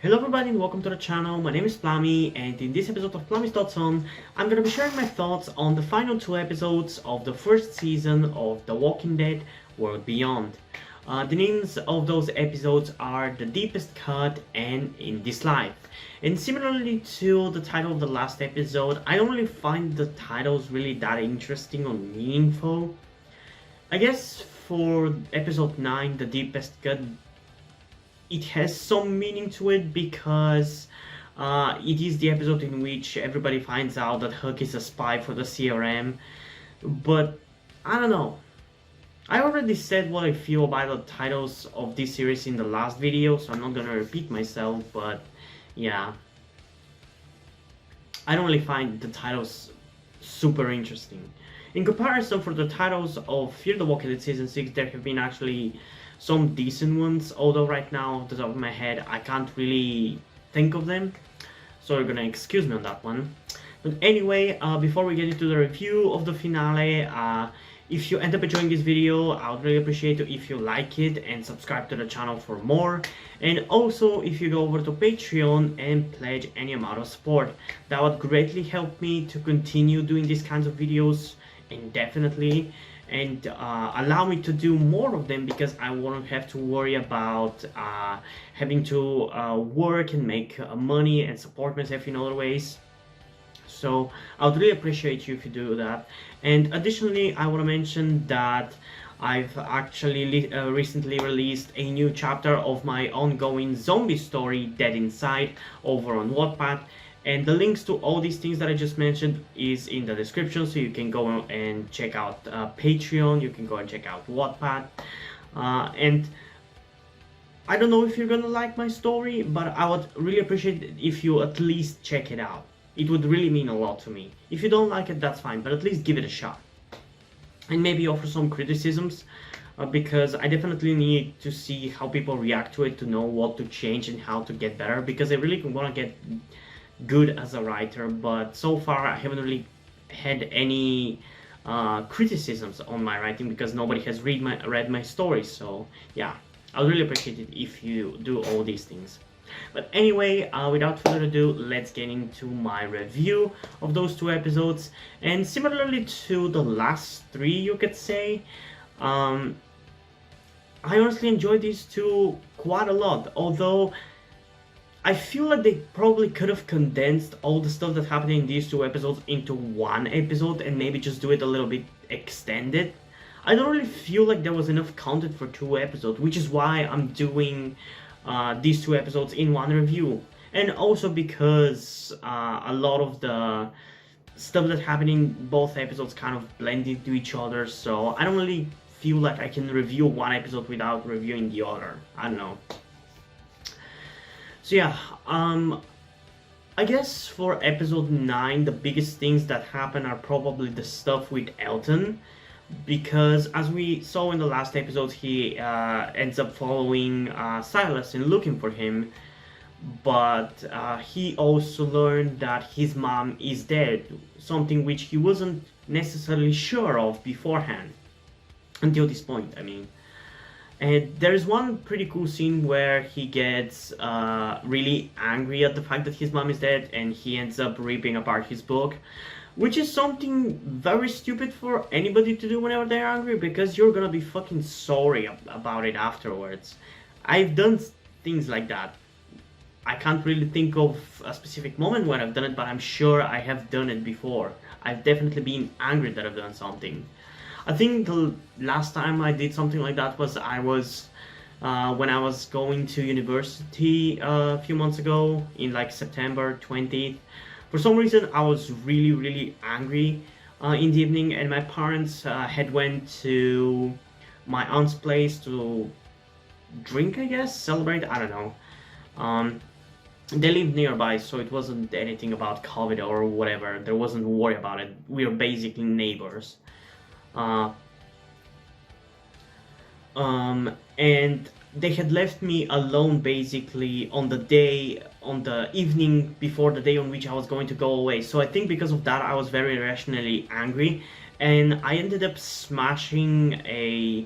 Hello everybody and welcome to the channel. My name is Plami, and in this episode of Plami's Thoughts On, I'm going to be sharing my thoughts on the final two episodes of the first season of The Walking Dead World Beyond. The names of those episodes are The Deepest Cut and In This Life. And similarly to the title of the last episode, I don't really find the titles really that interesting or meaningful. I guess for episode 9, The Deepest Cut, it has some meaning to it because it is the episode in which everybody finds out that Huck is a spy for the CRM. But I don't know. I already said what I feel about the titles of this series in the last video, so I'm not gonna repeat myself, but yeah. I don't really find the titles super interesting. In comparison, for the titles of Fear the Walking Dead Season 6, there have been actually some decent ones, although right now, off the top of my head, I can't really think of them, so you're gonna excuse me on that one. But anyway, before we get into the review of the finale, if you end up enjoying this video, I would really appreciate it if you like it and subscribe to the channel for more. And also, if you go over to Patreon and pledge any amount of support, that would greatly help me to continue doing these kinds of videos indefinitely, and allow me to do more of them, because I won't have to worry about having to work and make money and support myself in other ways. So I would really appreciate you if you do that. And additionally, I want to mention that I've actually recently released a new chapter of my ongoing zombie story, Dead Inside, over on Wattpad. And the links to all these things that I just mentioned is in the description, so you can go and check out Patreon, you can go and check out Wattpad. And I don't know if you're gonna like my story, but I would really appreciate it if you at least check it out. It would really mean a lot to me. If you don't like it, that's fine, but at least give it a shot. And maybe offer some criticisms, because I definitely need to see how people react to it to know what to change and how to get better, because I really want to get good as a writer, but so far I haven't really had any criticisms on my writing because nobody has read my stories. So yeah, I would really appreciate it if you do all these things. But anyway, without further ado, let's get into my review of those two episodes. And similarly to the last three, you could say, I honestly enjoyed these two quite a lot, although I feel like they probably could have condensed all the stuff that happened in these two episodes into one episode and maybe just do it a little bit extended. I don't really feel like there was enough content for two episodes, which is why I'm doing these two episodes in one review. And also because a lot of the stuff that happened in both episodes kind of blend into each other, so I don't really feel like I can review one episode without reviewing the other. I don't know. So yeah, I guess for episode 9, the biggest things that happen are probably the stuff with Elton, because as we saw in the last episode, he ends up following Silas and looking for him, but he also learned that his mom is dead, something which he wasn't necessarily sure of beforehand, until this point, I mean. And there's one pretty cool scene where he gets really angry at the fact that his mom is dead, and he ends up ripping apart his book, which is something very stupid for anybody to do whenever they're angry, because you're gonna be fucking sorry about it afterwards. I've done things like that. I can't really think of a specific moment when I've done it, but I'm sure I have done it before. I've definitely been angry that I've done something. I think the last time I did something like that was when I was going to university a few months ago, in like September 20th. For some reason I was really angry in the evening, and my parents had went to my aunt's place to drink, I guess, celebrate, I don't know. They lived nearby, so it wasn't anything about COVID or whatever. There wasn't worry about it. We were basically neighbors. And they had left me alone basically on the evening before the day on which I was going to go away. So I think because of that I was very irrationally angry, and I ended up smashing a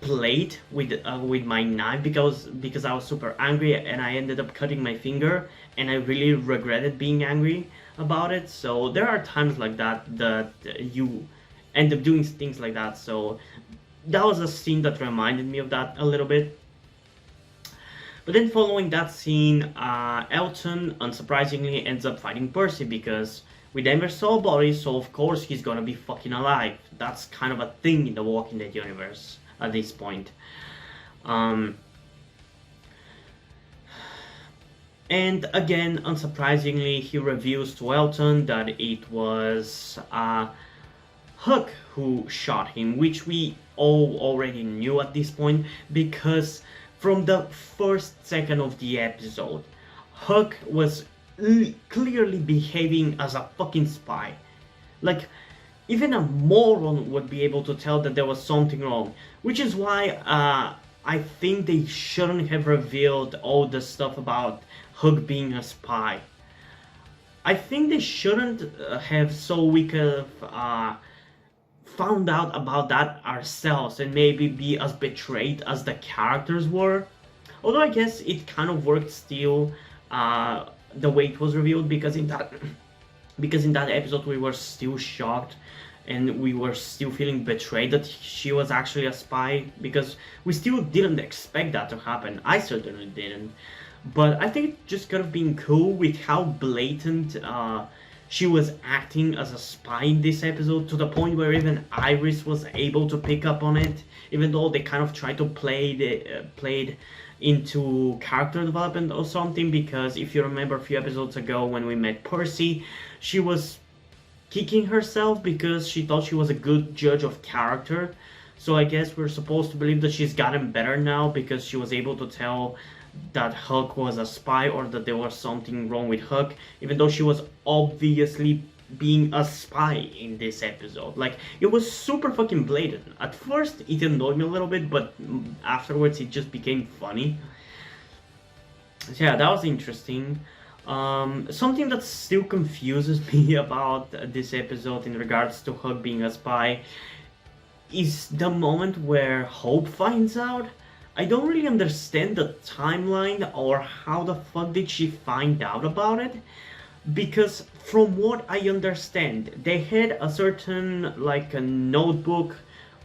plate with my knife because I was super angry, and I ended up cutting my finger, and I really regretted being angry about it. So there are times like that you end up doing things like that. So that was a scene that reminded me of that a little bit. But then following that scene, Elton, unsurprisingly, ends up fighting Percy because we never saw a body, so of course he's gonna be fucking alive. That's kind of a thing in the Walking Dead universe at this point. And again, unsurprisingly, he reveals to Elton that it was Hook who shot him, which we all already knew at this point because from the first second of the episode, Hook was clearly behaving as a fucking spy. Like, even a moron would be able to tell that there was something wrong, which is why I think they shouldn't have revealed all the stuff about Hook being a spy. I think they shouldn't have, so we could have found out about that ourselves and maybe be as betrayed as the characters were. Although I guess it kind of worked still the way it was revealed, because in that episode we were still shocked and we were still feeling betrayed that she was actually a spy, because we still didn't expect that to happen. I certainly didn't. But I think it just could have been cool with how blatant she was acting as a spy in this episode, to the point where even Iris was able to pick up on it, even though they kind of tried to play it into character development or something. Because if you remember a few episodes ago when we met Percy, she was kicking herself because she thought she was a good judge of character. So I guess we're supposed to believe that she's gotten better now because she was able to tell that Hook was a spy, or that there was something wrong with Hook, even though she was obviously being a spy in this episode. Like, it was super fucking blatant. At first it annoyed me a little bit, but afterwards it just became funny. So yeah, that was interesting. Something that still confuses me about this episode in regards to Hook being a spy is the moment where Hope finds out. I don't really understand the timeline, or how the fuck did she find out about it, because from what I understand, they had a certain, like, a notebook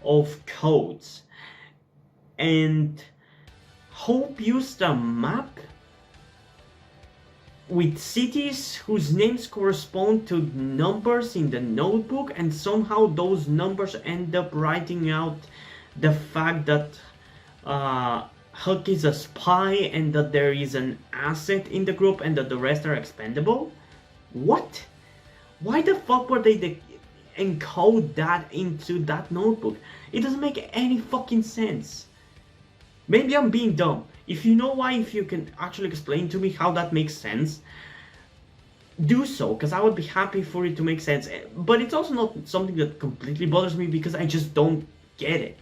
of codes, and Hope used a map with cities whose names correspond to numbers in the notebook, and somehow those numbers end up writing out the fact that Hook is a spy and that there is an asset in the group and that the rest are expendable? What? Why the fuck were they encode that into that notebook? It doesn't make any fucking sense. Maybe I'm being dumb. If you know why, if you can actually explain to me how that makes sense, do so, because I would be happy for it to make sense. But it's also not something that completely bothers me, because I just don't get it.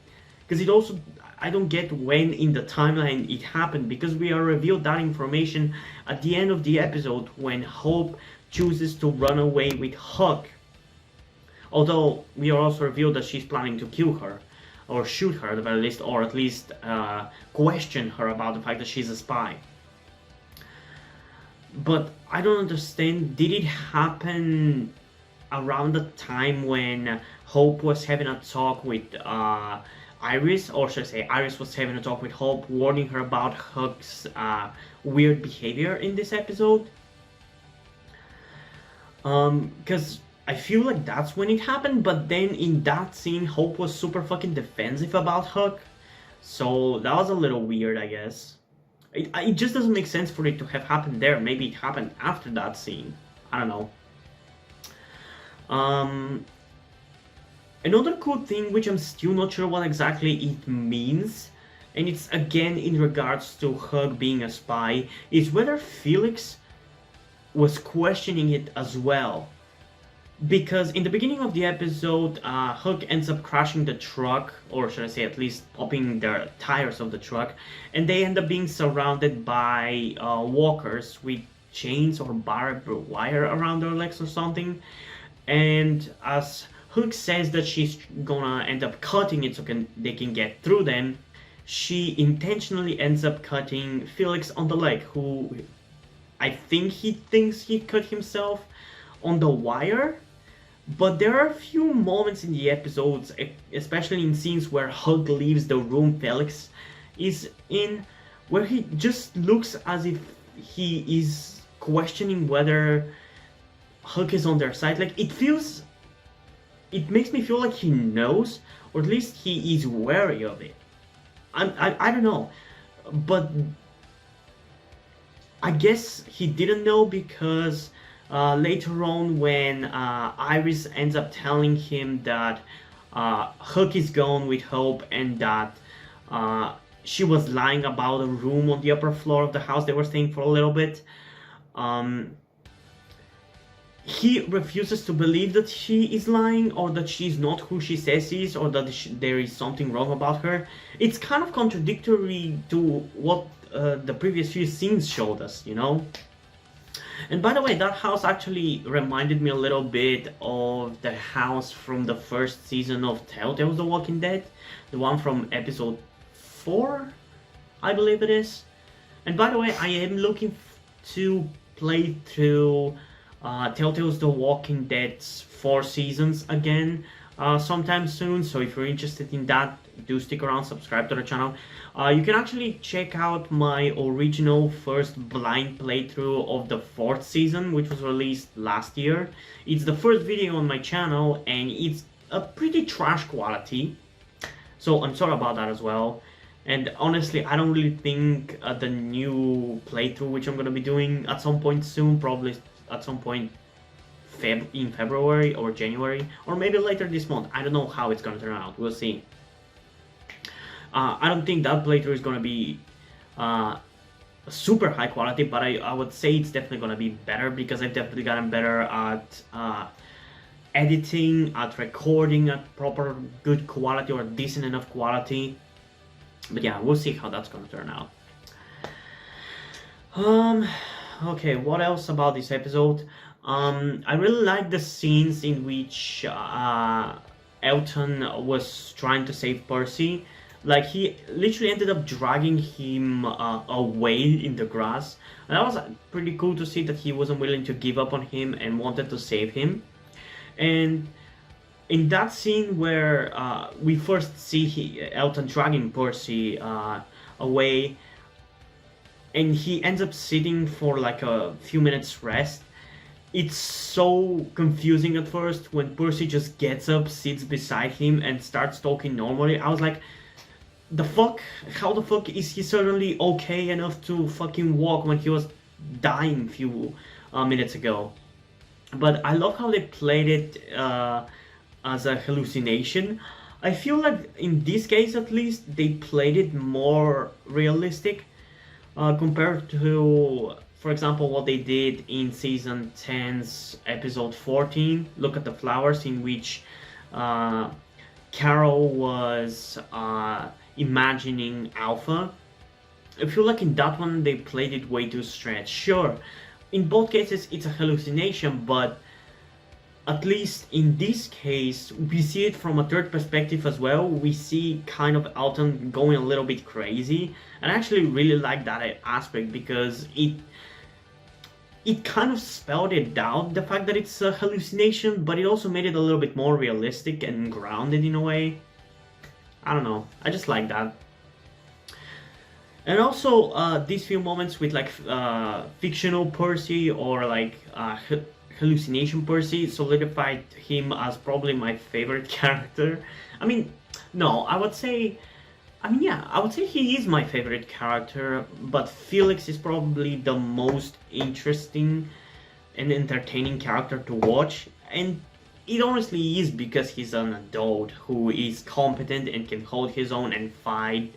Because it also, I don't get when in the timeline it happened, because we are revealed that information at the end of the episode when Hope chooses to run away with Hook. Although we are also revealed that she's planning to kill her, or shoot her at the very least, or at least question her about the fact that she's a spy. But I don't understand, did it happen around the time when Hope was having a talk with Iris, or should I say Iris was having a talk with Hope, warning her about Hook's weird behavior in this episode? Because I feel like that's when it happened, but then in that scene Hope was super fucking defensive about Hook, so that was a little weird, I guess. It just doesn't make sense for it to have happened there. Maybe it happened after that scene, I don't know. Another cool thing, which I'm still not sure what exactly it means, and it's again in regards to Hook being a spy, is whether Felix was questioning it as well. Because in the beginning of the episode, Hook ends up crashing the truck, or should I say at least popping the tires of the truck, and they end up being surrounded by walkers with chains or barbed wire around their legs or something. And as Hook says that she's gonna end up cutting it so they can get through them, she intentionally ends up cutting Felix on the leg, who I think he thinks he cut himself on the wire. But there are a few moments in the episodes, especially in scenes where Hook leaves the room Felix is in, where he just looks as if he is questioning whether Hook is on their side. Like, it makes me feel like he knows, or at least he is wary of it. I don't know, but I guess he didn't know because later on when Iris ends up telling him that Hook is gone with Hope and that she was lying about a room on the upper floor of the house they were staying for a little bit, he refuses to believe that she is lying, or that she's not who she says she is, or that there is something wrong about her. It's kind of contradictory to what the previous few scenes showed us, you know? And by the way, that house actually reminded me a little bit of the house from the first season of Telltale's The Walking Dead. The one from episode 4, I believe it is. And by the way, I am looking to play through Telltale's The Walking Dead's 4 seasons again sometime soon, so if you're interested in that, do stick around, subscribe to the channel. You can actually check out my original first blind playthrough of the 4th season, which was released last year. It's the first video on my channel and it's a pretty trash quality, so I'm sorry about that as well. And honestly, I don't really think the new playthrough, which I'm going to be doing at some point soon, probably at some point in February or January, or maybe later this month. I don't know how it's going to turn out. We'll see. I don't think that playthrough is going to be super high quality, but I would say it's definitely going to be better because I've definitely gotten better at editing, at recording at proper good quality or decent enough quality. But yeah, we'll see how that's going to turn out. Okay, what else about this episode? I really like the scenes in which Elton was trying to save Percy. Like, he literally ended up dragging him away in the grass. And that was pretty cool to see that he wasn't willing to give up on him and wanted to save him. And in that scene where we first see Elton dragging Percy away, and he ends up sitting for like a few minutes rest, it's so confusing at first when Percy just gets up, sits beside him, and starts talking normally. I was like, the fuck? How the fuck is he suddenly okay enough to fucking walk when he was dying a few minutes ago? But I love how they played it as a hallucination. I feel like in this case at least they played it more realistic compared to, for example, what they did in season 10's episode 14, Look at the Flowers, in which Carol was imagining Alpha. I feel like in that one they played it way too stretched. Sure, in both cases it's a hallucination, but at least in this case we see it from a third perspective as well. We see kind of Alton going a little bit crazy, and I actually really like that aspect because it kind of spelled it out, the fact that it's a hallucination, but it also made it a little bit more realistic and grounded in a way. I don't know, I just like that. And also these few moments with like fictional Percy or like hallucination Percy solidified him as probably my favorite character. I mean, no, I would say he is my favorite character, but Felix is probably the most interesting and entertaining character to watch, and it honestly is because he's an adult who is competent and can hold his own and fight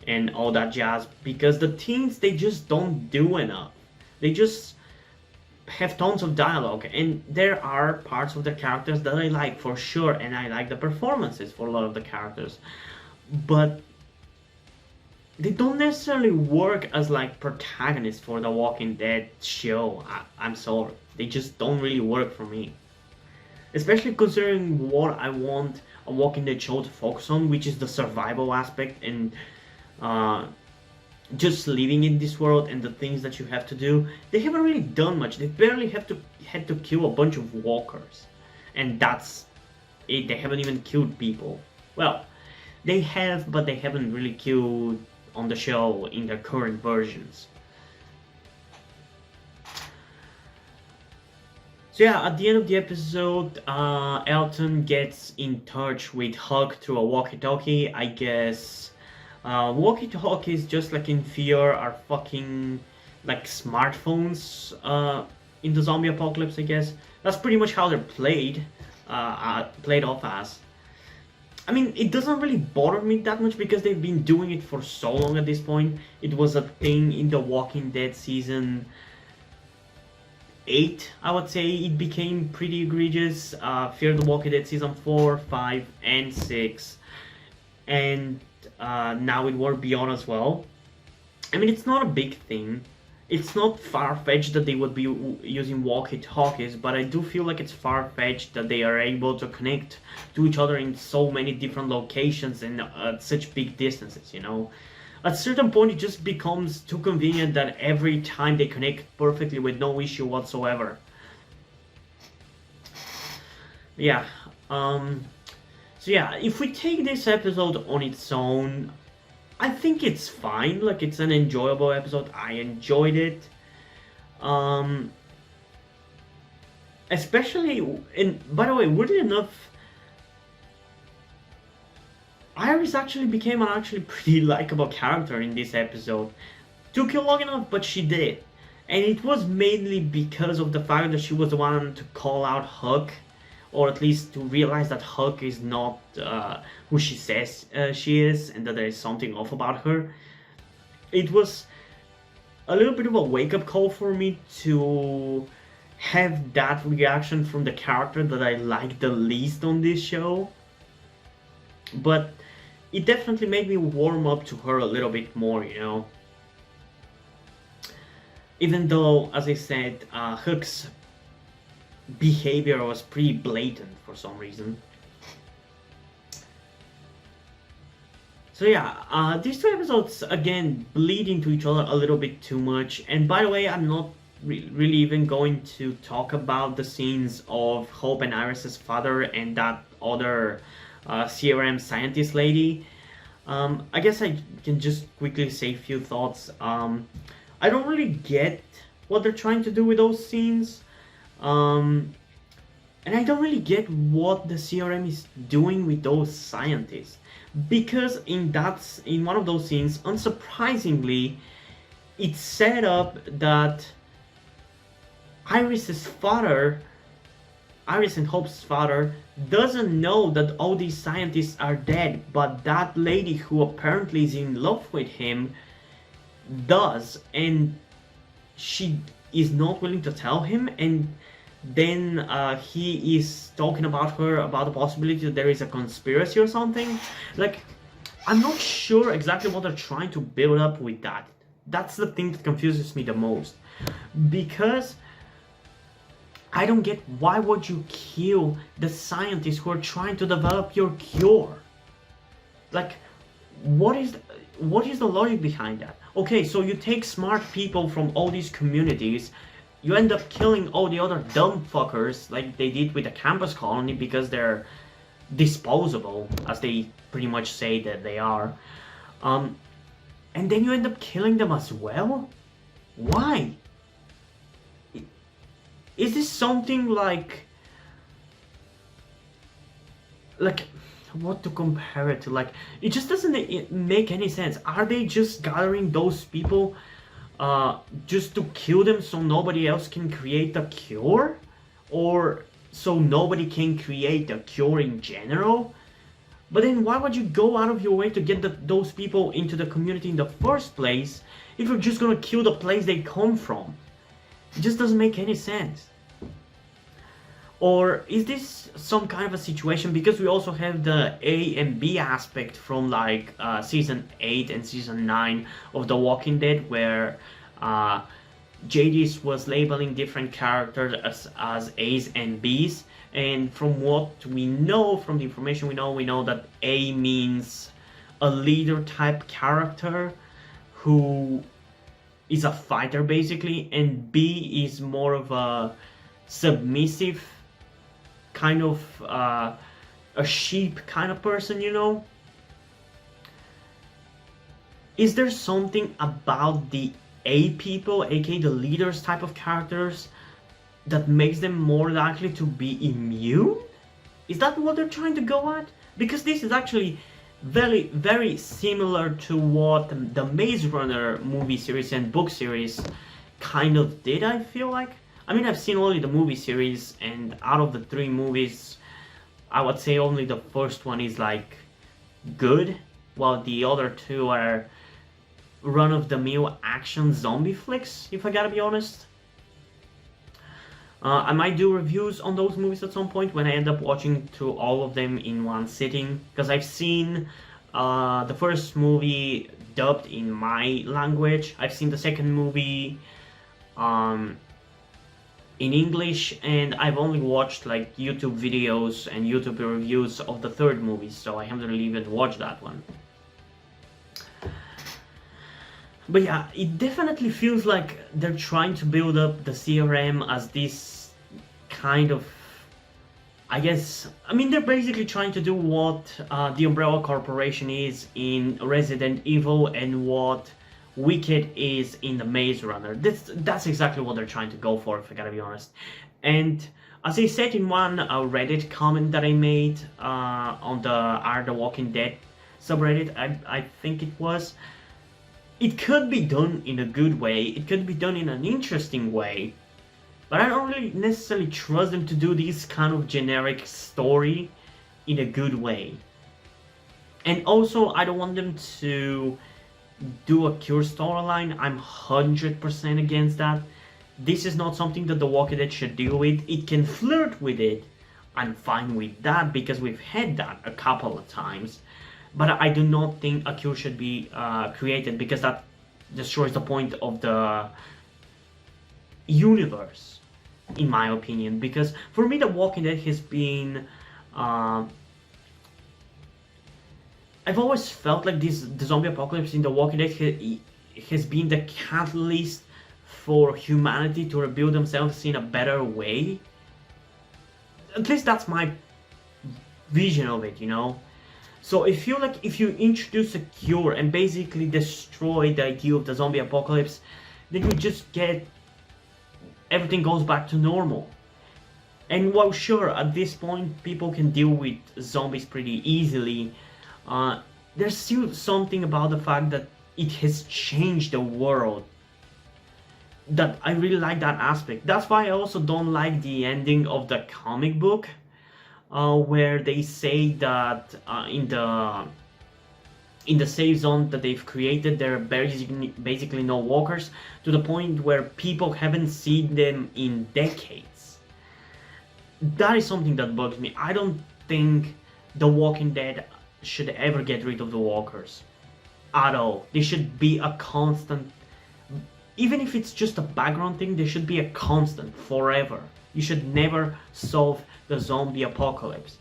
and all that jazz, because the teens, they just don't do enough. They just have tons of dialogue, and there are parts of the characters that I like for sure, and I like the performances for a lot of the characters, but they don't necessarily work as like protagonists for the Walking Dead show. I'm sorry, they just don't really work for me. especially considering what I want a Walking Dead show to focus on, which is the survival aspect and uh, just living in this world and the things that you have to do. They haven't really done much. They barely had to kill a bunch of walkers, and that's it. They haven't even killed people. Well, they have, but they haven't really killed on the show in their current versions. So yeah, at the end of the episode, Elton gets in touch with Huck through a walkie-talkie. I guess walkie-talkies, just like in Fear, are fucking like smartphones in the zombie apocalypse. I guess that's pretty much how they're played off as. I mean, it doesn't really bother me that much because they've been doing it for so long at this point. It was a thing in The Walking Dead season 8, I would say. It became pretty egregious. Fear the Walking Dead season 4, 5, and 6. And now with World Beyond as well. I mean, it's not a big thing. It's not far-fetched that they would be using walkie-talkies, but I do feel like it's far-fetched that they are able to connect to each other in so many different locations and at such big distances, you know? At a certain point, it just becomes too convenient that every time they connect perfectly with no issue whatsoever. Yeah, so yeah, if we take this episode on its own, I think it's fine. Like, it's an enjoyable episode. I enjoyed it. Especially, and by the way, weirdly enough, Iris actually became an actually pretty likable character in this episode. Took you long enough, but she did. And it was mainly because of the fact that she was the one to call out Huck, or at least to realize that Huck is not who she says she is, and that there is something off about her. It was a little bit of a wake-up call for me to have that reaction from the character that I like the least on this show. But it definitely made me warm up to her a little bit more, you know. Even though, as I said, Huck's behavior was pretty blatant for some reason. So yeah, these two episodes again bleed into each other a little bit too much. And by the way, I'm not really even going to talk about the scenes of Hope and Iris's father and that other CRM scientist lady. I guess I can just quickly say a few thoughts. I don't really get what they're trying to do with those scenes. And I don't really get what the CRM is doing with those scientists. Because in one of those scenes, unsurprisingly, it's set up that Iris and Hope's father, doesn't know that all these scientists are dead, but that lady who apparently is in love with him does, and she is not willing to tell him, and then he is talking about her about the possibility that there is a conspiracy or something. Like, I'm not sure exactly what they're trying to build up with that. That's the thing that confuses me the most, because I don't get, why would you kill the scientists who are trying to develop your cure? Like, what is the logic behind that? Okay, so you take smart people from all these communities, you end up killing all the other dumb fuckers like they did with the campus colony because they're disposable, as they pretty much say that they are. And then you end up killing them as well? Why? Is this something like what to compare it to? Like, it just doesn't make any sense. Are they just gathering those people just to kill them so nobody else can create a cure? Or so nobody can create a cure in general? But then why would you go out of your way to get those people into the community in the first place if you're just gonna kill the place they come from? It just doesn't make any sense. Or is this some kind of a situation, because we also have the A and B aspect from like season 8 and season 9 of The Walking Dead, where JD's was labeling different characters as A's and B's, And from what we know, from the information we know that A means a leader type character who is a fighter basically, and B is more of a submissive kind of a sheep kind of person, you know. Is there something about the A people, aka the leaders type of characters, that makes them more likely to be immune? Is that what they're trying to go at? Because this is actually very, very similar to what the Maze Runner movie series and book series kind of did, I feel like. I mean, I've seen only the movie series, and out of the 3 movies, I would say only the first one is like good, while the other 2 are run-of-the-mill action zombie flicks, if I gotta be honest. I might do reviews on those movies at some point when I end up watching through all of them in one sitting, because I've seen the first movie dubbed in my language, I've seen the second movie in English, and I've only watched like YouTube videos and YouTube reviews of the third movie, so I haven't really even watched that one. But yeah, it definitely feels like they're trying to build up the CRM as this kind of, I guess, I mean, they're basically trying to do what the Umbrella Corporation is in Resident Evil and what Wicked is in the Maze Runner. That's exactly what they're trying to go for, if I gotta be honest. And as I said in one Reddit comment that I made on the Are the Walking Dead subreddit, I think it was, it could be done in a good way, it could be done in an interesting way, but I don't really necessarily trust them to do this kind of generic story in a good way. And also, I don't want them to do a Cure storyline. I'm 100% against that. This is not something that The Walking Dead should deal with. It can flirt with it. I'm fine with that because we've had that a couple of times. But I do not think a Cure should be created, because that destroys the point of the universe, in my opinion. Because for me, The Walking Dead has been... I've always felt like the zombie apocalypse in The Walking Dead has been the catalyst for humanity to rebuild themselves in a better way. At least that's my vision of it, you know? So I feel like if you introduce a cure and basically destroy the idea of the zombie apocalypse, then you just get... everything goes back to normal. And while sure, at this point people can deal with zombies pretty easily, there's still something about the fact that it has changed the world that I really like that aspect. That's why I also don't like the ending of the comic book, where they say that in the safe zone that they've created, there are basically no walkers, to the point where people haven't seen them in decades. That is something that bugs me. I don't think The Walking Dead should ever get rid of the walkers at all. They should be a constant. Even if it's just a background thing, they should be a constant forever. You should never solve the zombie apocalypse.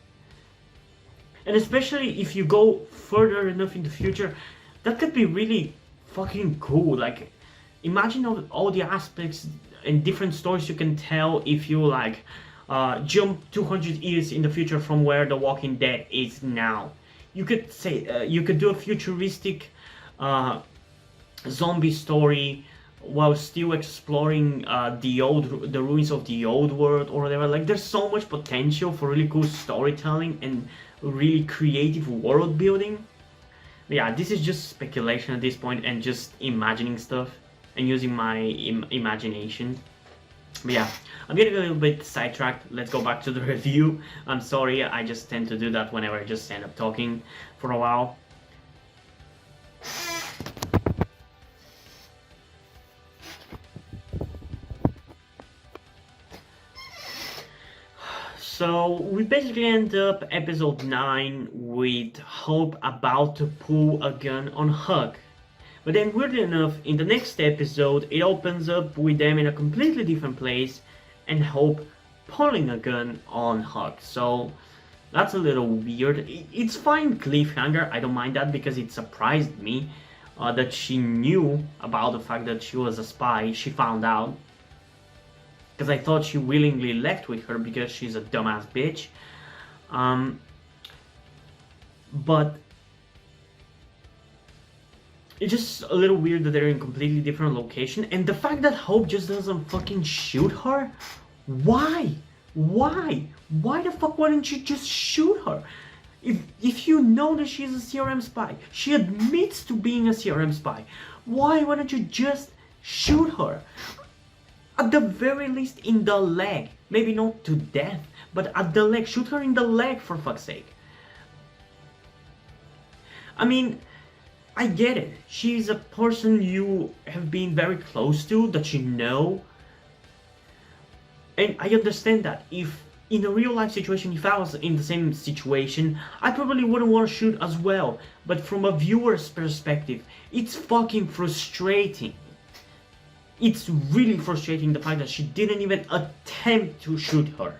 And especially if you go further enough in the future, that could be really fucking cool. Like, imagine all the aspects and different stories you can tell if you like jump 200 years in the future from where The Walking Dead is now. You could say you could do a futuristic zombie story while still exploring the ruins of the old world or whatever. Like, there's so much potential for really cool storytelling and really creative world building. But yeah, this is just speculation at this point and just imagining stuff and using my imagination. But yeah, I'm getting a little bit sidetracked. Let's go back to the review. I'm sorry, I just tend to do that whenever I just end up talking for a while. So we basically end up episode 9 with Hope about to pull a gun on Huck. But then weirdly enough, in the next episode, it opens up with them in a completely different place and Hope pulling a gun on Huck. So that's a little weird. It's fine cliffhanger, I don't mind that, because it surprised me that she knew about the fact that she was a spy. She found out. Because I thought she willingly left with her because she's a dumbass bitch. But it's just a little weird that they're in completely different location, and the fact that Hope just doesn't fucking shoot her. Why? Why the fuck wouldn't you just shoot her? If you know that she's a CRM spy, she admits to being a CRM spy. Why wouldn't you just shoot her? At the very least in the leg. Maybe not to death, but at the leg. Shoot her in the leg, for fuck's sake. I mean, I get it. She's a person you have been very close to, that you know. And I understand that. If in a real life situation, if I was in the same situation, I probably wouldn't want to shoot as well. But from a viewer's perspective, it's fucking frustrating. It's really frustrating, the fact that she didn't even attempt to shoot her.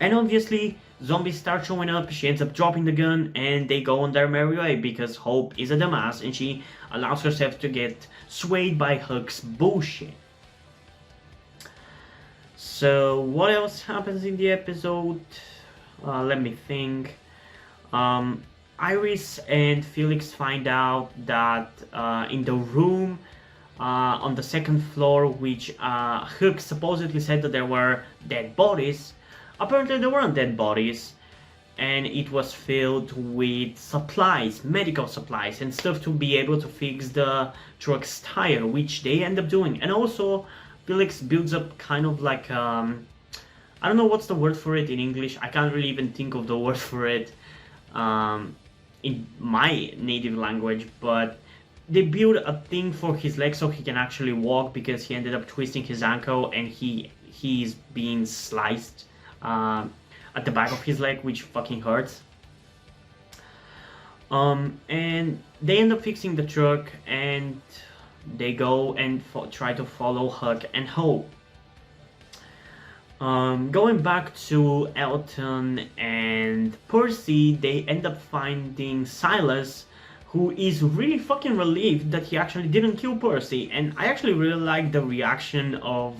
And obviously, zombies start showing up, she ends up dropping the gun, and they go on their merry way because Hope is a dumbass and she allows herself to get swayed by Huck's bullshit. So, what else happens in the episode? Let me think. Iris and Felix find out that in the room on the second floor, which Huck supposedly said that there were dead bodies, apparently there weren't dead bodies, and it was filled with supplies, medical supplies, and stuff to be able to fix the truck's tire, which they end up doing. And also, Felix builds up kind of like, I don't know what's the word for it in English, I can't really even think of the word for it in my native language, but they build a thing for his leg so he can actually walk, because he ended up twisting his ankle and he's being sliced at the back of his leg, which fucking hurts. And they end up fixing the truck, and they go and try to follow Huck and Hope. Going back to Elton and Percy, they end up finding Silas, who is really fucking relieved that he actually didn't kill Percy. And I actually really like the reaction of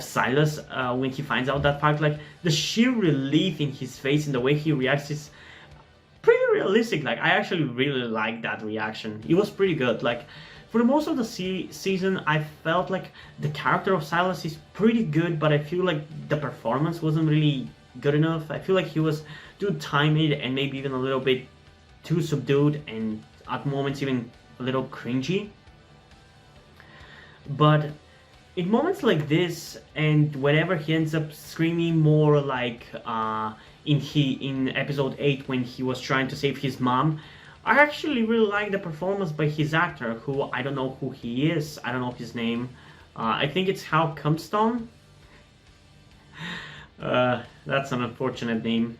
Silas when he finds out that fact. Like, the sheer relief in his face and the way he reacts is pretty realistic. Like, I actually really like that reaction. It was pretty good. Like, for the most of the season, I felt like the character of Silas is pretty good, but I feel like the performance wasn't really good enough. I feel like he was too timid and maybe even a little bit too subdued, and at moments even a little cringy. But in moments like this, and whenever he ends up screaming more like in episode 8 when he was trying to save his mom, I actually really like the performance by his actor, who I don't know who he is. I don't know his name. I think it's Hal Cumstone. That's an unfortunate name.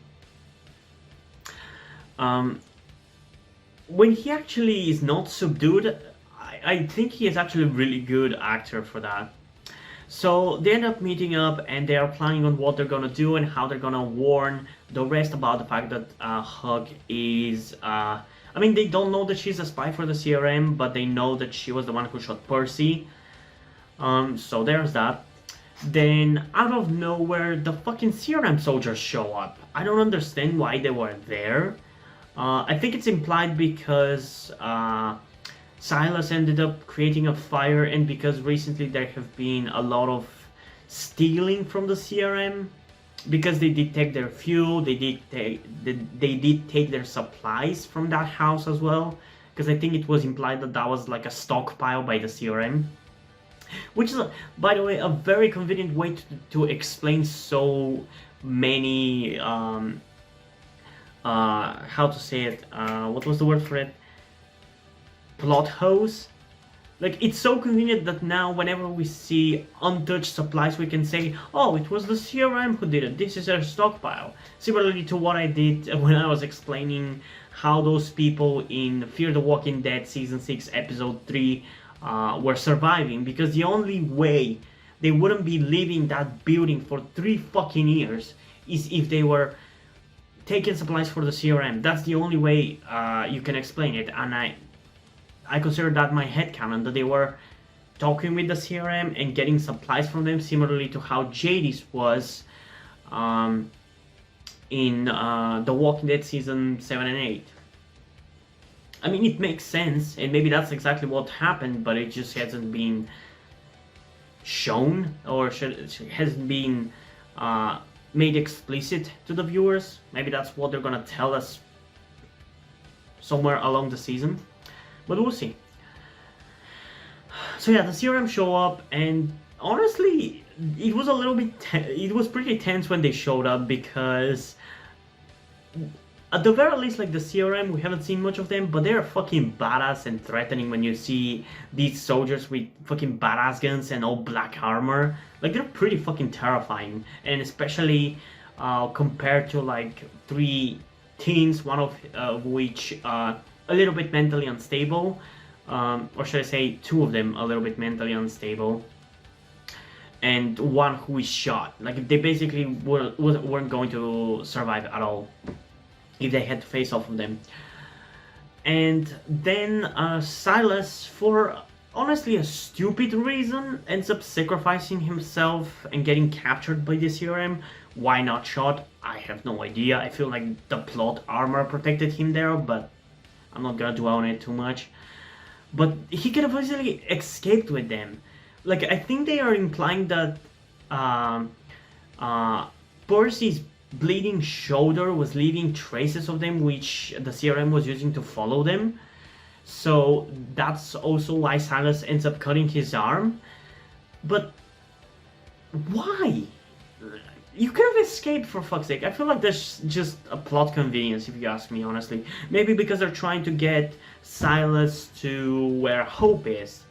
When he actually is not subdued, I think he is actually a really good actor for that. So they end up meeting up, and they are planning on what they're gonna do and how they're gonna warn the rest about the fact that Huck is... I mean, they don't know that she's a spy for the CRM, but they know that she was the one who shot Percy. So there's that. Then, out of nowhere, the fucking CRM soldiers show up. I don't understand why they were there. I think it's implied because Silas ended up creating a fire, and because recently there have been a lot of stealing from the CRM. Because they did take their fuel, they did take their supplies from that house as well. Because I think it was implied that that was like a stockpile by the CRM. Which is, by the way, a very convenient way to explain so many, how to say it, what was the word for it? Plot holes. Like, it's so convenient that now whenever we see untouched supplies, we can say, oh, it was the CRM who did it, this is their stockpile. Similarly to what I did when I was explaining how those people in Fear the Walking Dead Season 6 Episode 3 were surviving, because the only way they wouldn't be leaving that building for 3 fucking years is if they were taking supplies for the CRM. That's the only way you can explain it, and I consider that my headcanon, that they were talking with the CRM and getting supplies from them, similarly to how Jadis was in The Walking Dead season 7 and 8. I mean, it makes sense, and maybe that's exactly what happened, but it just hasn't been shown, or hasn't been made explicit to the viewers. Maybe that's what they're gonna tell us somewhere along the season, but we'll see. So yeah, the CRM show up, and honestly, it was a little bit it was pretty tense when they showed up, because at the very least, like, the CRM, we haven't seen much of them, but they're fucking badass and threatening when you see these soldiers with fucking badass guns and all black armor. Like, they're pretty fucking terrifying, and especially compared to, like, 3 teens, one of which a little bit mentally unstable, or should I say 2 of them a little bit mentally unstable, and 1 who is shot. Like, they basically weren't going to survive at all if they had to face off of them. And then Silas, for honestly a stupid reason, ends up sacrificing himself and getting captured by the CRM. Why not shot? I have no idea. I feel like the plot armor protected him there, but I'm not gonna dwell on it too much. But he could have easily escaped with them. Like, I think they are implying that Percy's bleeding shoulder was leaving traces of them, which the CRM was using to follow them. So that's also why Silas ends up cutting his arm. But why? You could have escaped, for fuck's sake. I feel like that's just a plot convenience, if you ask me, honestly. Maybe because they're trying to get Silas to where Hope is.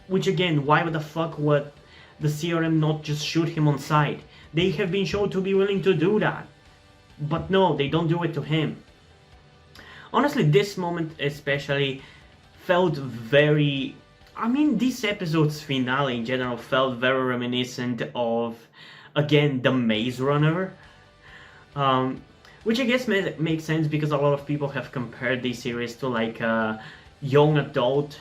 Which, again, why the fuck would the CRM not just shoot him on sight? They have been shown to be willing to do that. But no, they don't do it to him. Honestly, this moment especially felt very... I mean, this episode's finale in general felt very reminiscent of, again, the Maze Runner. Which I guess makes sense, because a lot of people have compared this series to, like, a young adult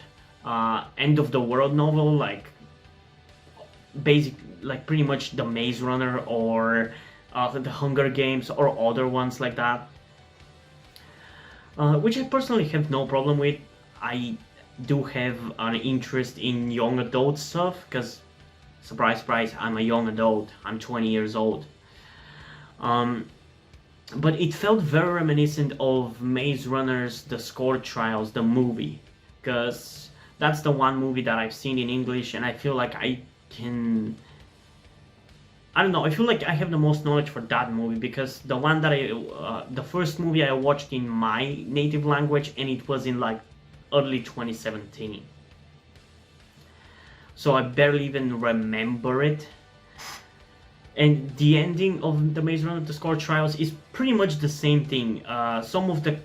end of the world novel, like pretty much the Maze Runner, or the Hunger Games, or other ones like that. Which I personally have no problem with. I do have an interest in young adult stuff, because, surprise, surprise, I'm a young adult. I'm 20 years old. But it felt very reminiscent of Maze Runner's The Score Trials, the movie, because that's the one movie that I've seen in English, and I feel like I don't know, I feel like I have the most knowledge for that movie, because the one that the first movie I watched in my native language, and it was in, like, early 2017. So I barely even remember it. And the ending of the Maze Runner, The Score Trials, is pretty much the same thing. Some of the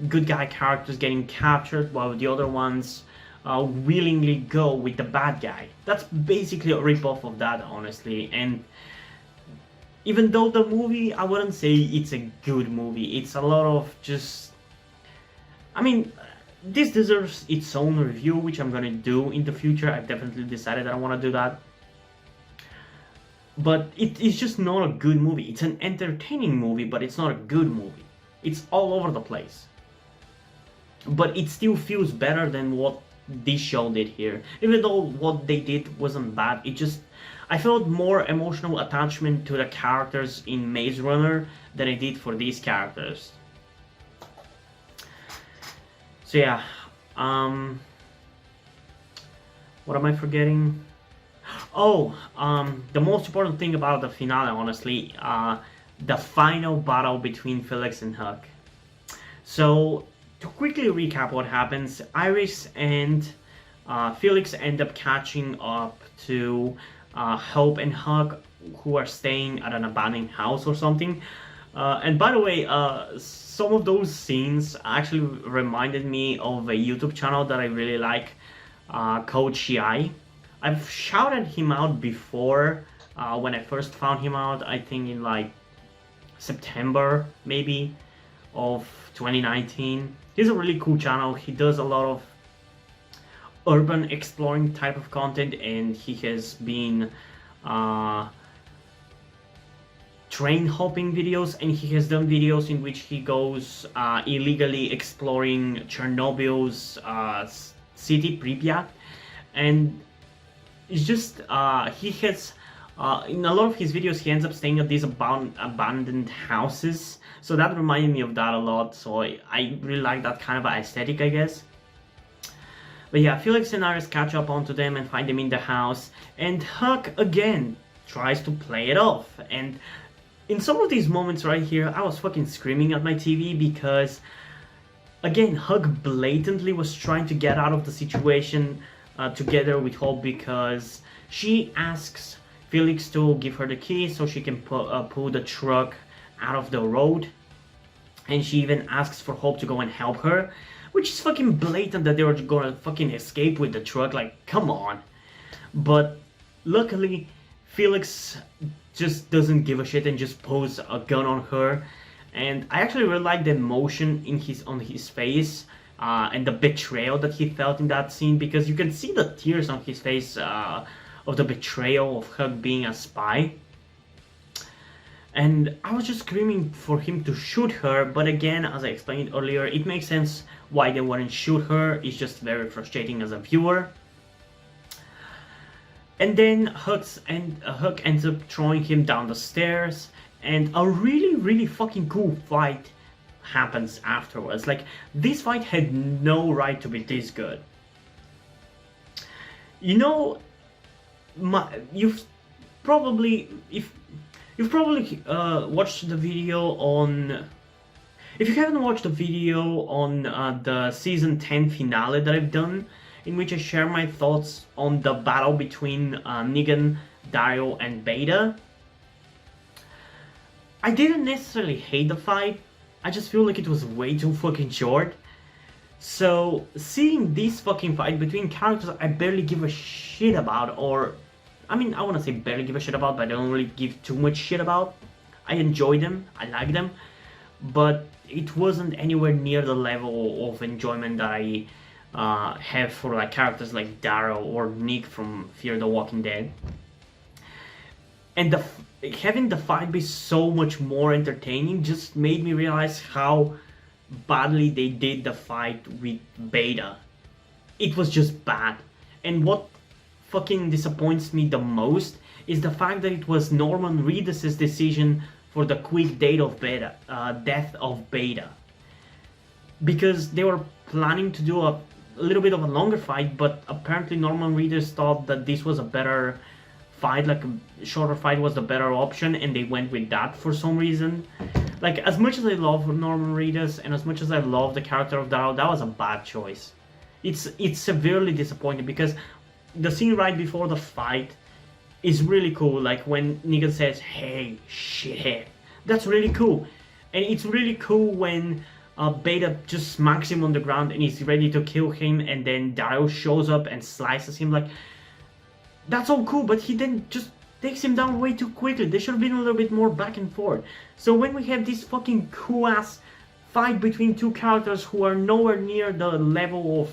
good guy characters getting captured, while the other ones willingly go with the bad guy. That's basically a rip-off of that, honestly. And even though the movie, I wouldn't say it's a good movie. It's a lot of just... I mean, this deserves its own review, which I'm gonna do in the future. I've definitely decided that I want to do that. But it is just not a good movie. It's an entertaining movie, but it's not a good movie. It's all over the place. But it still feels better than what this show did here. Even though what they did wasn't bad, it just... I felt more emotional attachment to the characters in Maze Runner than I did for these characters. So yeah, what am I forgetting? Oh, the most important thing about the finale, honestly, the final battle between Felix and Huck. So, to quickly recap what happens, Iris and Felix end up catching up to Hope and Huck, who are staying at an abandoned house or something. And by the way, some of those scenes actually reminded me of a YouTube channel that I really like, Code Shiai. I've shouted him out before when I first found him out, I think in like September maybe of 2019. He's a really cool channel. He does a lot of urban exploring type of content, and he has been train hopping videos, and he has done videos in which he goes illegally exploring Chernobyl's city, Pripyat, and it's just he has in a lot of his videos he ends up staying at these abandoned houses, so that reminded me of that a lot. So I really like that kind of aesthetic, I guess. But yeah, Felix and Iris catch up onto them and find them in the house, and Huck again tries to play it off. And in some of these moments right here, I was fucking screaming at my TV because, again, Huck blatantly was trying to get out of the situation together with Hope, because she asks Felix to give her the key so she can pull the truck out of the road, and she even asks for Hope to go and help her, which is fucking blatant that they were gonna fucking escape with the truck, like, come on. But luckily, Felix just doesn't give a shit and just pulls a gun on her, and I actually really like the emotion on his face and the betrayal that he felt in that scene, because you can see the tears on his face of the betrayal of Huck being a spy. And I was just screaming for him to shoot her, but again, as I explained earlier, it makes sense why they wouldn't shoot her. It's just very frustrating as a viewer. And then Huck ends up throwing him down the stairs, and a really fucking cool fight happens afterwards. Like, this fight had no right to be this good. You know, you've probably watched the video on. If you haven't watched the video on the season 10 finale that I've done, in which I share my thoughts on the battle between Negan, Dario, and Beta, I didn't necessarily hate the fight. I just feel like it was way too fucking short. So seeing this fucking fight between characters I barely give a shit about, or I mean, I want to say barely give a shit about, but I don't really give too much shit about. I enjoy them, I like them, but it wasn't anywhere near the level of enjoyment that I have for like characters like Daryl or Nick from Fear the Walking Dead. And having the fight be so much more entertaining just made me realize how badly they did the fight with Beta. It was just bad. And what fucking disappoints me the most is the fact that it was Norman Reedus' decision for the quick death of Beta. Because they were planning to do a little bit of a longer fight, but apparently Norman Reedus thought that this was a better fight, like a shorter fight was the better option, and they went with that for some reason. Like, as much as I love Norman Reedus and as much as I love the character of Daryl, that was a bad choice. It's severely disappointing, because the scene right before the fight is really cool. Like when Negan says, "Hey, shithead," that's really cool. And it's really cool when Beta just smacks him on the ground and he's ready to kill him, and then Daryl shows up and slices him. Like, that's all cool, but he then just takes him down way too quickly. There should have been a little bit more back and forth. So when we have this fucking cool ass fight between two characters who are nowhere near the level of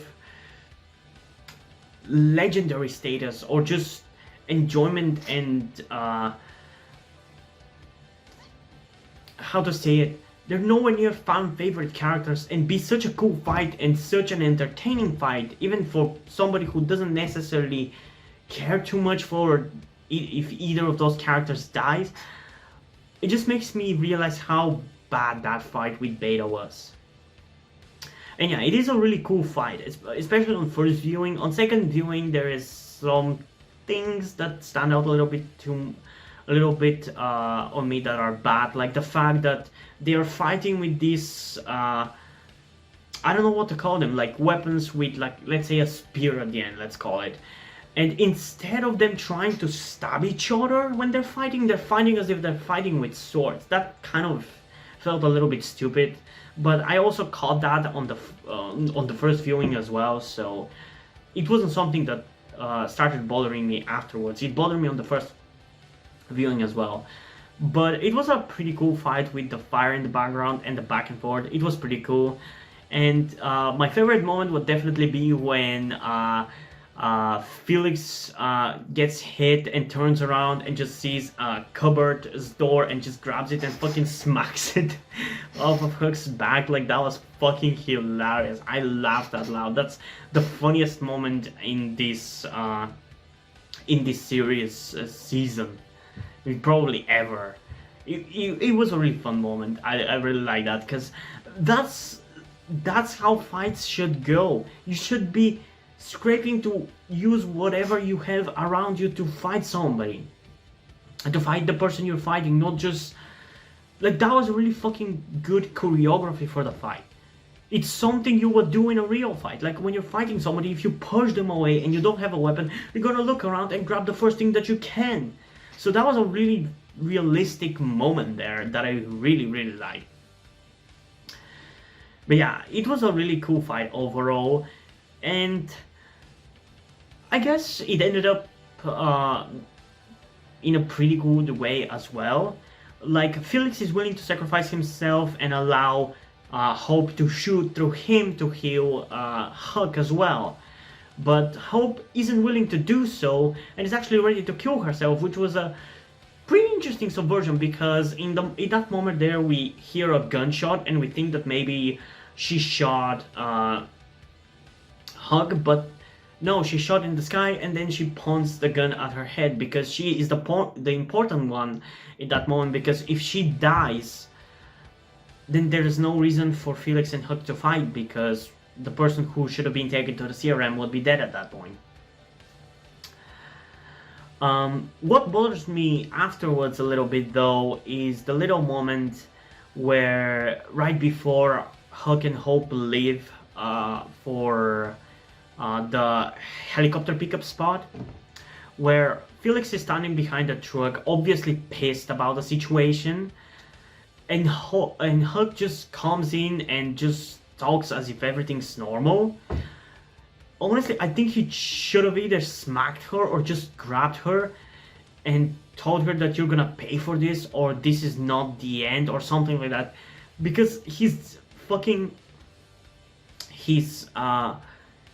legendary status or just enjoyment and how to say it, they're nowhere near fan favorite characters, and be such a cool fight and such an entertaining fight, even for somebody who doesn't necessarily care too much for if either of those characters dies, it just makes me realize how bad that fight with Beta was. And yeah, it is a really cool fight, especially on first viewing. On second viewing, there is some things that stand out a little bit on me that are bad, like the fact that they are fighting with these I don't know what to call them, like weapons with, like, let's say a spear at the end, let's call it. And instead of them trying to stab each other when they're fighting as if they're fighting with swords. That kind of felt a little bit stupid. But I also caught that on the first viewing as well, so it wasn't something that started bothering me afterwards. It bothered me on the first viewing as well. But it was a pretty cool fight with the fire in the background and the back and forth. It was pretty cool. And my favorite moment would definitely be when Felix gets hit and turns around and just sees a cupboard's door and just grabs it and fucking smacks it off of Hook's back. Like, that was fucking hilarious. I laughed out loud. That's the funniest moment in this series season, probably ever. It was a really fun moment. I really like that, because that's how fights should go. You should be scraping to use whatever you have around you to fight somebody, and to fight the person you're fighting, not just like, that was a really fucking good choreography for the fight. It's something you would do in a real fight. Like, when you're fighting somebody, if you push them away and you don't have a weapon, you're gonna look around and grab the first thing that you can. So that was a really realistic moment there that I really, really liked. But yeah, it was a really cool fight overall, and I guess it ended up in a pretty good way as well. Like, Felix is willing to sacrifice himself and allow Hope to shoot through him to heal Huck as well. But Hope isn't willing to do so and is actually ready to kill herself, which was a pretty interesting subversion, because in that moment there we hear a gunshot and we think that maybe she shot Huck, but no, she shot in the sky and then she points the gun at her head, because she is the important one in that moment, because if she dies, then there is no reason for Felix and Huck to fight, because the person who should have been taken to the CRM would be dead at that point. What bothers me afterwards a little bit though is the little moment where right before Huck and Hope leave for the helicopter pickup spot, where Felix is standing behind the truck, obviously pissed about the situation, and Huck just comes in and just talks as if everything's normal. Honestly, I think he should have either smacked her or just grabbed her and told her that you're gonna pay for this, or this is not the end, or something like that. Because his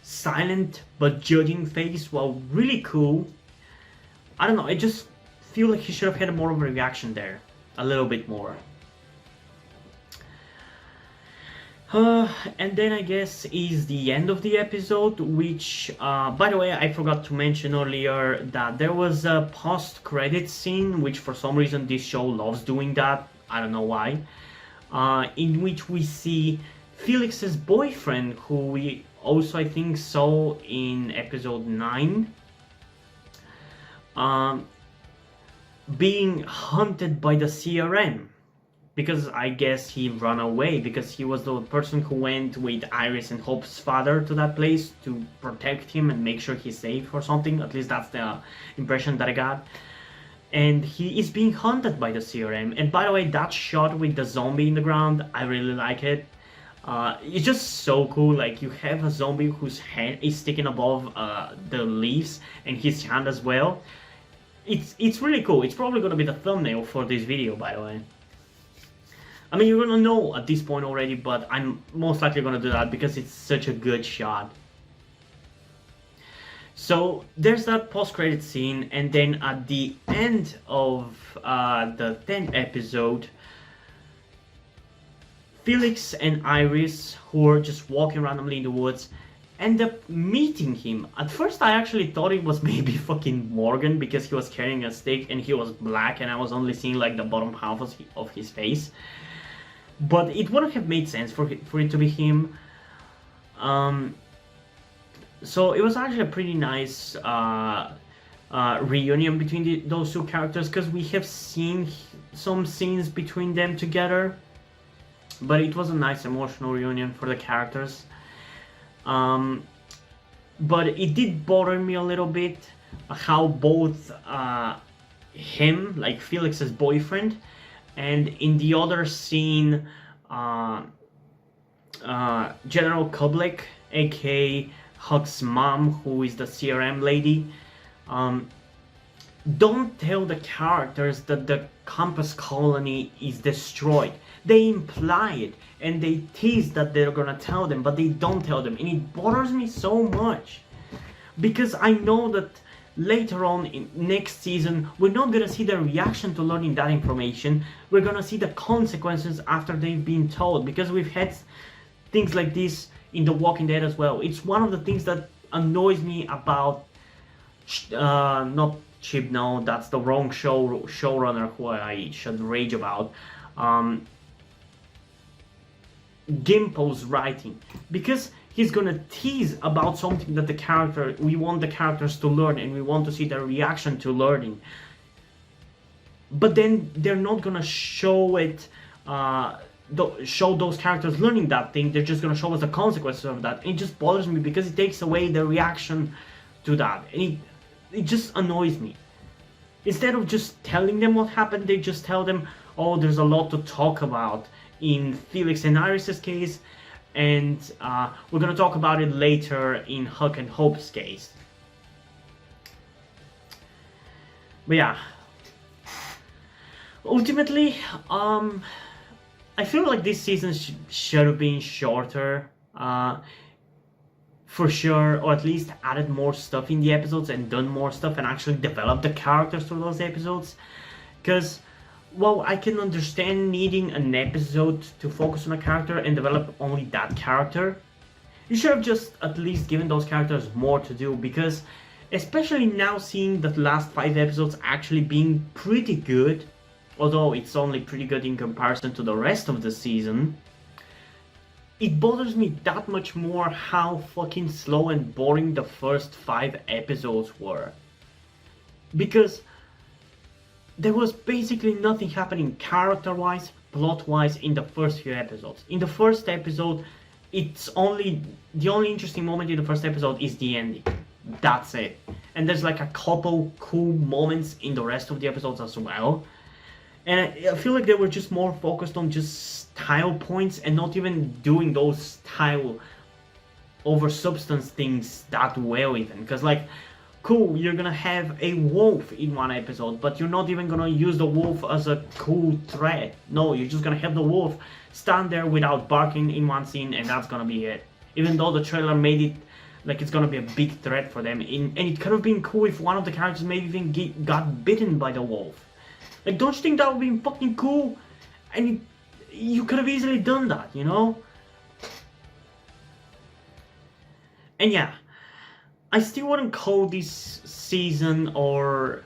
silent but judging face, while really cool, I don't know, I just feel like he should have had more of a reaction there. A little bit more. And then I guess is the end of the episode, which, by the way, I forgot to mention earlier that there was a post-credit scene, which for some reason this show loves doing that, I don't know why, in which we see Felix's boyfriend, who we also, I think, saw in episode 9, being hunted by the CRM. Because I guess he ran away, because he was the person who went with Iris and Hope's father to that place to protect him and make sure he's safe or something. At least that's the impression that I got. And he is being hunted by the CRM. And by the way, that shot with the zombie in the ground, I really like it. It's just so cool. Like, you have a zombie whose head is sticking above the leaves, and his hand as well. It's really cool. It's probably gonna be the thumbnail for this video, by the way. I mean, you're gonna know at this point already, but I'm most likely gonna do that because it's such a good shot. So there's that post-credit scene, and then at the end of the 10th episode, Felix and Iris, who are just walking randomly in the woods, end up meeting him. At first I actually thought it was maybe fucking Morgan, because he was carrying a stick and he was black and I was only seeing like the bottom half of his face. But it wouldn't have made sense for it to be him. So it was actually a pretty nice reunion between those two characters, because we have seen some scenes between them together. But it was a nice emotional reunion for the characters. But it did bother me a little bit how both him, like Felix's boyfriend, and in the other scene, General Kublik, aka Huck's mom, who is the CRM lady, don't tell the characters that the campus colony is destroyed. They imply it and they tease that they're gonna tell them, but they don't tell them, and it bothers me so much because I know that later on in next season we're not gonna see the reaction to learning that information. We're gonna see the consequences after they've been told, because we've had things like this in The Walking Dead as well. It's one of the things that annoys me about not Chip, no, that's the wrong showrunner who I should rage about. Gimpo's writing, because he's gonna tease about something that we want the characters to learn, and we want to see their reaction to learning. But then they're not gonna show it, show those characters learning that thing. They're just gonna show us the consequences of that. And it just bothers me because it takes away the reaction to that, and it just annoys me. Instead of just telling them what happened, they just tell them, oh, there's a lot to talk about in Felix and Iris's case, and we're gonna talk about it later in Huck and Hope's case. But yeah, ultimately, I feel like this season should have been shorter, for sure, or at least added more stuff in the episodes and done more stuff and actually developed the characters through those episodes. Because, well, I can understand needing an episode to focus on a character and develop only that character. You should have just at least given those characters more to do, because especially now seeing that the last 5 episodes actually being pretty good, although it's only pretty good in comparison to the rest of the season, it bothers me that much more how fucking slow and boring the first 5 episodes were. Because there was basically nothing happening character-wise, plot-wise in the first few episodes. In the first episode, the only interesting moment in the first episode is the ending. That's it. And there's like a couple cool moments in the rest of the episodes as well. And I feel like they were just more focused on just style points and not even doing those style over substance things that well even. Because like, cool, you're gonna have a wolf in one episode, but you're not even gonna use the wolf as a cool threat. No, you're just gonna have the wolf stand there without barking in one scene, and that's gonna be it. Even though the trailer made it like it's gonna be a big threat for them. And it could have been cool if one of the characters maybe even got bitten by the wolf. Like, don't you think that would be fucking cool? And you could have easily done that, you know? And yeah, I still wouldn't call this season or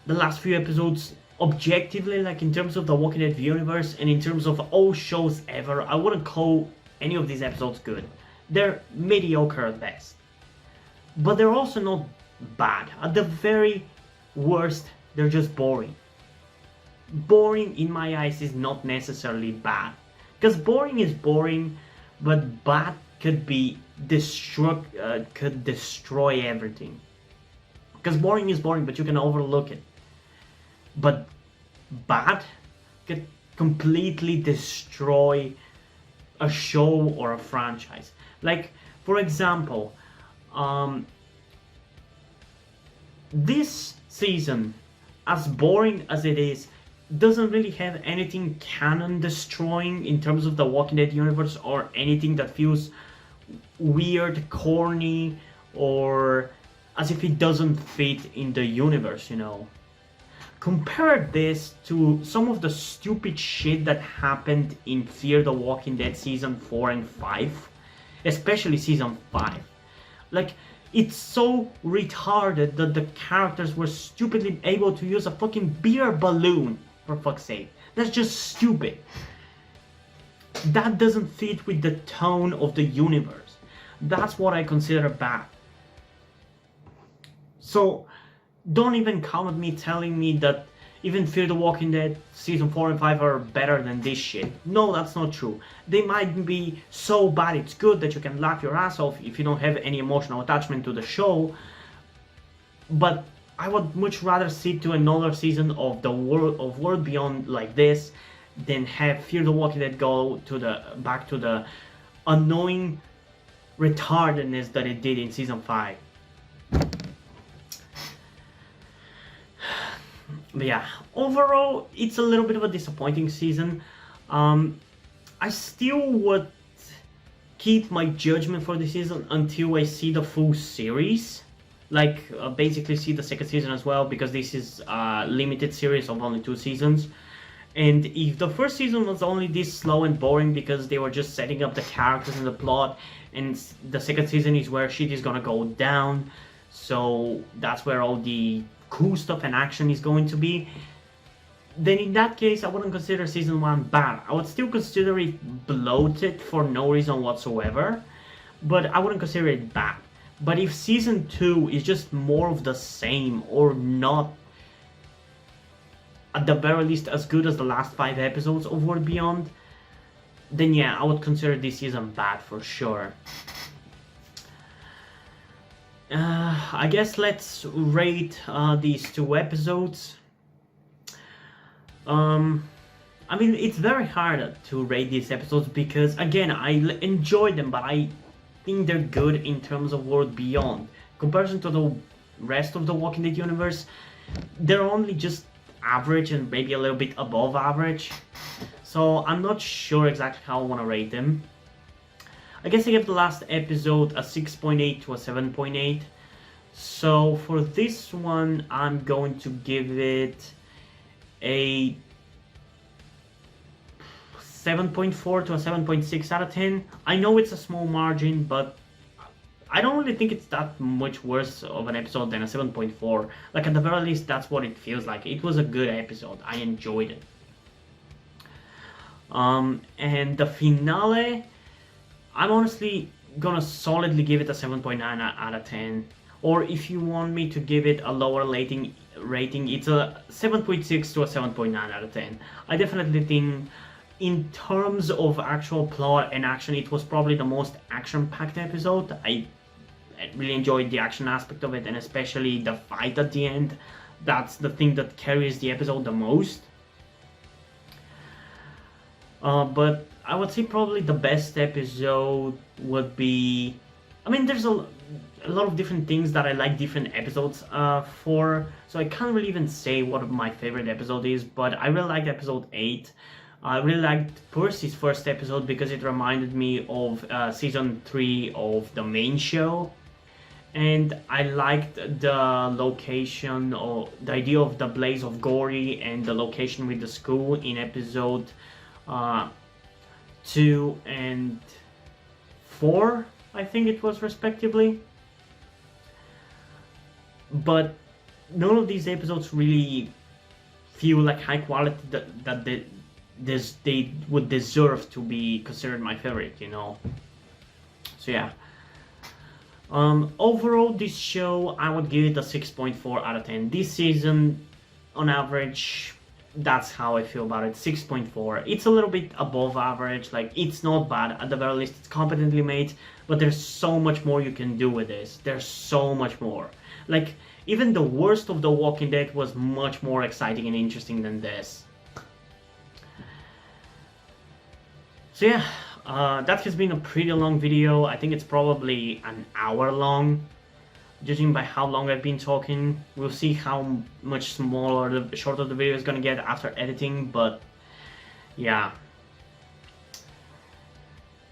the last few episodes objectively, like in terms of the Walking Dead universe and in terms of all shows ever, I wouldn't call any of these episodes good. They're mediocre at best. But they're also not bad. At the very worst, they're just boring. Boring in my eyes is not necessarily bad, because boring is boring, but bad could destroy everything. Because boring is boring, but you can overlook it. But bad could completely destroy a show or a franchise. Like, for example, this season, as boring as it is, doesn't really have anything canon destroying in terms of the Walking Dead universe, or anything that feels weird, corny, or as if it doesn't fit in the universe, you know. Compare this to some of the stupid shit that happened in Fear the Walking Dead season 4 and 5, especially season 5. Like, it's so retarded that the characters were stupidly able to use a fucking beer balloon, for fuck's sake. That's just stupid. That doesn't fit with the tone of the universe. That's what I consider bad. So, don't even come at me telling me that even Fear the Walking Dead season 4 and 5 are better than this shit. No, that's not true. They might be so bad it's good that you can laugh your ass off if you don't have any emotional attachment to the show. But I would much rather sit to another season of World Beyond like this than have Fear the Walking Dead go back to the annoying retardedness that it did in season 5. But yeah, overall, it's a little bit of a disappointing season. I still would keep my judgment for the season until I see the full series. Like, basically see the second season as well, because this is a limited series of only 2 seasons. And if the first season was only this slow and boring because they were just setting up the characters and the plot, and the second season is where shit is gonna go down, so that's where all the cool stuff and action is going to be, then in that case I wouldn't consider season 1 bad. I would still consider it bloated for no reason whatsoever, but I wouldn't consider it bad. But if season 2 is just more of the same, or not at the very least as good as the last 5 episodes of World Beyond, then yeah, I would consider this season bad for sure. I guess let's rate these 2 episodes. I mean, it's very hard to rate these episodes because, again, I enjoy them, but I think they're good in terms of World Beyond. In comparison to the rest of the Walking Dead universe, they're only just average and maybe a little bit above average. So I'm not sure exactly how I want to rate them. I guess I gave the last episode a 6.8 to a 7.8. So for this one, I'm going to give it a 7.4 to a 7.6 out of 10. I know it's a small margin, but I don't really think it's that much worse of an episode than a 7.4. Like, at the very least, that's what it feels like. It was a good episode. I enjoyed it. And the finale, I'm honestly gonna solidly give it a 7.9 out of 10. Or if you want me to give it a lower rating, it's a 7.6 to a 7.9 out of 10. I definitely think, in terms of actual plot and action, it was probably the most action-packed episode. I really enjoyed the action aspect of it, and especially the fight at the end. That's the thing that carries the episode the most. But I would say probably the best episode would be... I mean, there's a lot of different things that I like different episodes for, so I can't really even say what my favorite episode is, but I really liked episode 8. I really liked Percy's first episode because it reminded me of season 3 of the main show. And I liked the location, or the idea of the Blaze of Gory and the location with the school in episode 2 and 4, I think it was, respectively. But none of these episodes really feel like high quality that they would deserve to be considered my favorite, you know. So yeah. Overall, this show, I would give it a 6.4 out of 10. This season, on average, that's how I feel about it. 6.4. It's a little bit above average. Like, it's not bad. At the very least, it's competently made. But there's so much more you can do with this. There's so much more. Like, even the worst of The Walking Dead was much more exciting and interesting than this. So yeah, that has been a pretty long video. I think it's probably an hour long, judging by how long I've been talking. We'll see how much smaller the shorter the video is gonna get after editing, but yeah.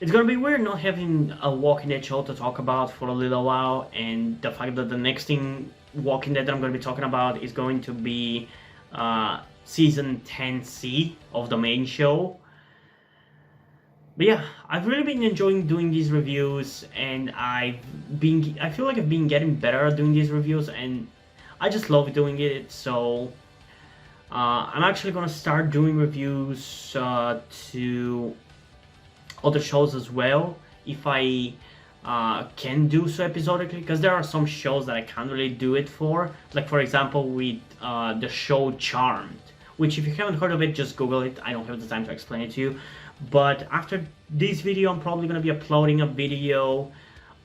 It's gonna be weird not having a Walking Dead show to talk about for a little while, and the fact that the next thing Walking Dead that I'm gonna be talking about is going to be season 10C of the main show. But yeah, I've really been enjoying doing these reviews, and I feel like I've been getting better at doing these reviews, and I just love doing it. So I'm actually gonna start doing reviews to other shows as well, if I can do so episodically, because there are some shows that I can't really do it for. Like, for example, with the show Charmed, which, if you haven't heard of it, just Google it. I don't have the time to explain it to you. But after this video, I'm probably going to be uploading a video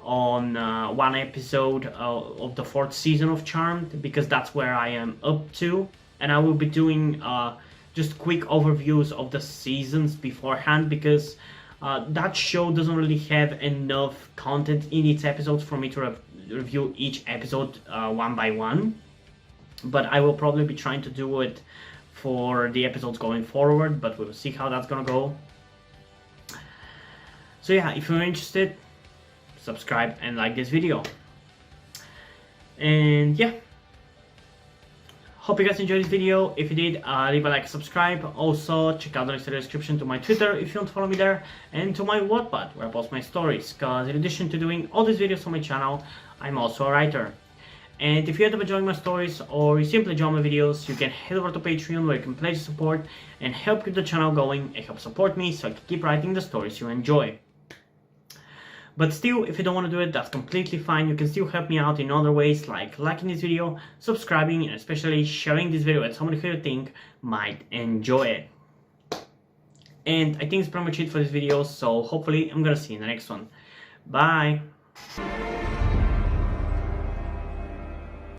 on one episode of the 4th season of Charmed, because that's where I am up to. And I will be doing just quick overviews of the seasons beforehand, because That show doesn't really have enough content in its episodes for me to review each episode one by one, but I will probably be trying to do it for the episodes going forward, but we'll see how that's gonna go. So yeah, if you're interested, subscribe and like this video. And yeah, hope you guys enjoyed this video. If you did, leave a like, subscribe. Also, check out the links in the description to my Twitter if you want to follow me there, and to my Wattpad where I post my stories, because in addition to doing all these videos on my channel, I'm also a writer. And if you end up enjoying my stories or you simply enjoy my videos, you can head over to Patreon where you can pledge support and help keep the channel going and help support me so I can keep writing the stories you enjoy. But still, if you don't want to do it, that's completely fine. You can still help me out in other ways, like liking this video, subscribing, and especially sharing this video with somebody who you think might enjoy it. And I think it's pretty much it for this video, so hopefully I'm gonna see you in the next one. Bye!